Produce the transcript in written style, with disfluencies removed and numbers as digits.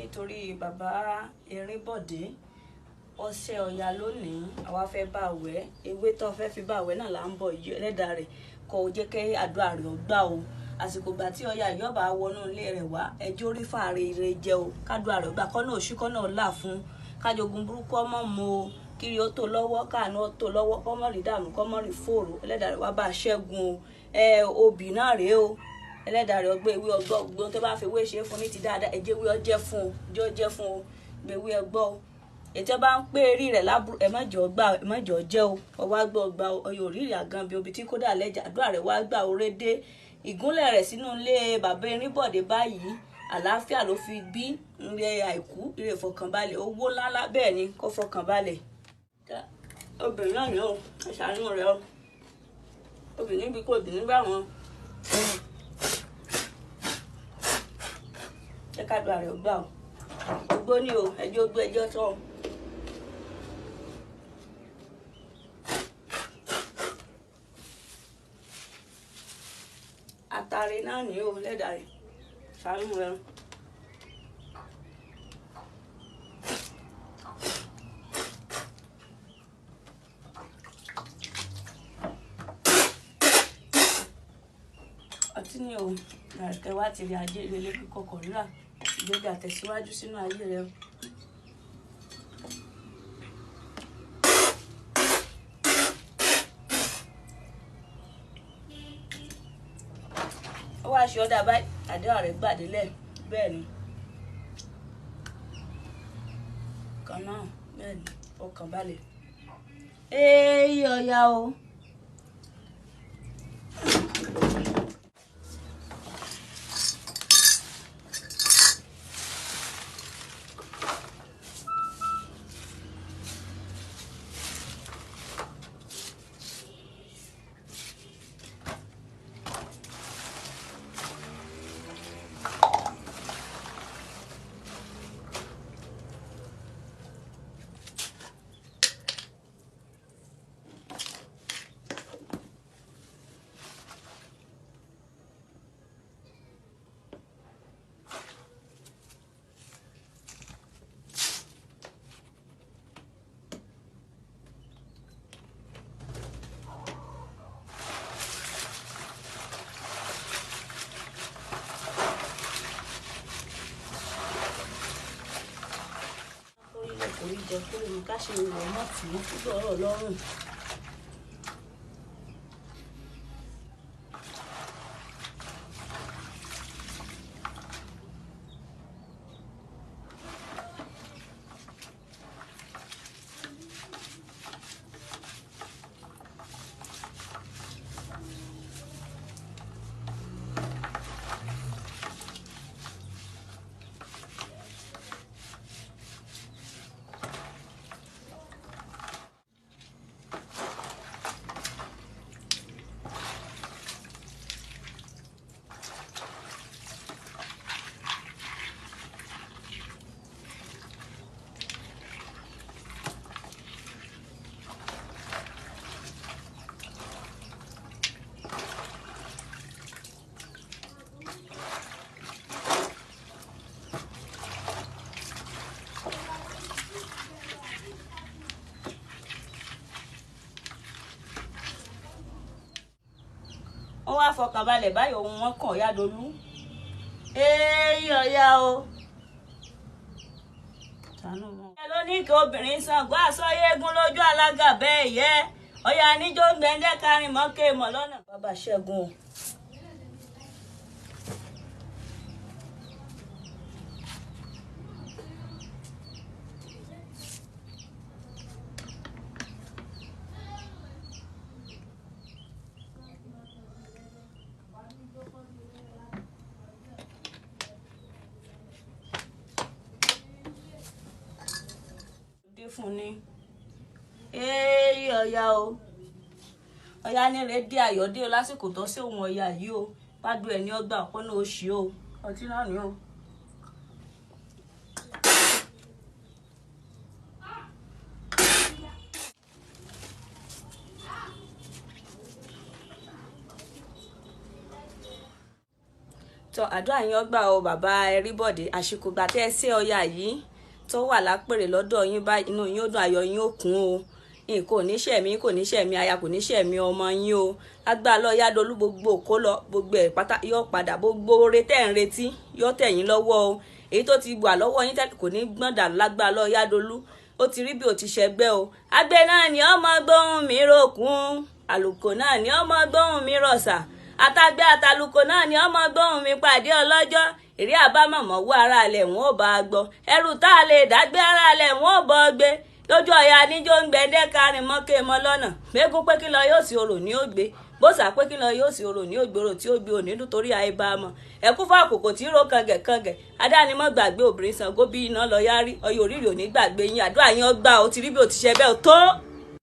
nítorí bàbá Erinbọ̀dé ọṣẹ Ọya lónìí àwa fẹ́ bá wẹ̀ ewé tán fẹ́ fi bá wẹ̀ náà là ń bọ̀ yìí ẹlẹ́dàá rẹ̀ kó jẹ́ kí àdúrà rẹ̀ gbà o àsìkò ìgbà tí Ọya ìyọba wọnú ilé rẹ̀ wá ẹjọ́ orí fàárẹ ire jẹ o kádùá rẹ̀ gbà kọ́nà òṣìkọ́ náà là fún kájogun burúkú ọmọ mu o kiri ó tó lọ́wọ́ káànú ó tó lọ́wọ́ kọ́mọ́ rí dààmú kọ́mọ́ rí fòrò ẹlẹ́dàá rẹ̀ wá bá ṣẹ́gun o obì náà rèé o ẹlẹ́dàá rẹ̀ ọgbẹ́ ewé ọgbọ́ gbogbo tó bá fi ewé ṣe fún ní ti dáadáa ẹ̀jẹ̀ ewé ọjẹ́ fún o jẹ́ ọjẹ́ fún o gbé ewé ọgbọ́ o ètò bá ń pé eré rẹ̀ lábúrò ẹ̀mọ́jọ́ gbà ẹ̀mọ́jọ́ jẹ́ o ọwọ́ gbọ́ gba ọyọ òrìrì àgànbí obi tí kódà lẹ́jà àdúrà rẹ̀ wá gbà oré dé ìgúnlẹ̀ rẹ̀ sínú ilé bàbá Erinbọ̀dé báyìí àlàáfíà ló fi bí ilé àìkú ilé ìfọkànbalẹ̀ owó lálá bẹ́ẹ̀ ni kó fọkànbalẹ̀ obìnrin náà ni ó ṣàánú rẹ̀ o obìnrin bí kò obìnrin bá wọn jẹ́ kádùá rẹ̀ gbà o gbogbo ni o ẹjọ́ gbé ẹjọ́ tọ́ àtàrí náà ni o lẹ́dàá rẹ̀ ṣàánú rẹ̀. ọtí ni o nàìkẹ́ wá ti rí ajé ìrẹ̀lẹ̀ kíkọ́ kọ̀ọ̀rọ̀ ìgbéga tẹ̀síwájú sínú ayé rẹ̀ o. ó wá ṣe ọ́dà báyìí àdéhùn rẹ̀ gbàdélẹ̀ bẹ́ẹ̀ ni kan náà bẹ́ẹ̀ ni ọkàn balẹ̀ Ọya o. Jẹ kó lè ká ṣe ìwọ̀ náà tì í fúdọ̀ ọ̀rọ̀ lọ́rùn. wọ́n wá fọkànbalẹ̀ báyìí ohun wọn kàn ya dolú Ọya o. ẹ ló ní kí obìnrin Ṣàngó àsọyégún lójú alága bẹ́ẹ̀ yẹ Ọya níjó gbẹ̀ndẹ́ kárin mọ́kẹ́ mọ́ lọ́nà. bàbá Ṣẹ́gun o. fún ni Ọya o. Ọya ní rédíò ayọ̀dé o lásìkò tó sí òun Ọya yìí o pádùn ẹni ọgbà ọ̀pọ̀ náà ó ṣí o ọtí náà ni o. tó àdúrà yín ọgbà o bàbá Ẹríbọ̀dé, àsìkò gbà tẹ́ ẹ ṣe Ọya yìí tó wà lápèrè lọ́dọ̀ yín báyìí, inú yín ó dùn, ayọ̀ yín ó kún o. Kò ní ṣẹ̀mí, kò ní ṣẹ̀mí aya, kò ní ṣẹ̀mí ọmọ yín o. Lágbára lọ Yádolú, gbogbo òkó lọ, gbogbo ẹ̀ pátá yóò padà, gbogbo oore tẹ́ ń retí yóò tẹ̀ yín lọ́wọ́ o. Èyí tó ti wà lọ́wọ́ yín tẹ́lẹ̀ kò ní gbọ́n dànù lágbára lọ Yádolú. Ó ti rí bí ó ti ṣẹgbẹ́ o. Àgbẹ̀ náà ni ọmọ gbóhùn mi ròkun, àlùkò náà ni ọmọ gbóhùn mi rọ̀ṣà, àtàgbẹ̀ àtàlùkò náà ni ọmọ gbóhùn mi pàdé ọlọ́jọ́. Èrè àbámọ̀mọ́ wọ ara alẹ̀ wọn ò bá a gbọ́, ẹrù tá a lè dágbé ara alẹ̀ wọn ò bọ́ gbé. Lójú Ọya níjó ń gbẹdẹ kárin mọ́kè mọ́ lọ́nà, mẹ́gún pé kí lọ yóò sí orò ní ògbé, bóṣà pé kí lọ yóò sí orò ní ògbóró tí ó gbé òní nítorí àìbámọ̀. Ẹ̀kú fún àkókò tí ro kàngẹ̀kàngẹ̀, adánimọ̀ gbàgbé obìnrin Ṣàngó bí iná lọ yárí, Ọya òrìrì òní gbàgbé yín, àdúrà yín ọgbà ó ti rí bí ó ti ṣe bẹ́ẹ̀ tó.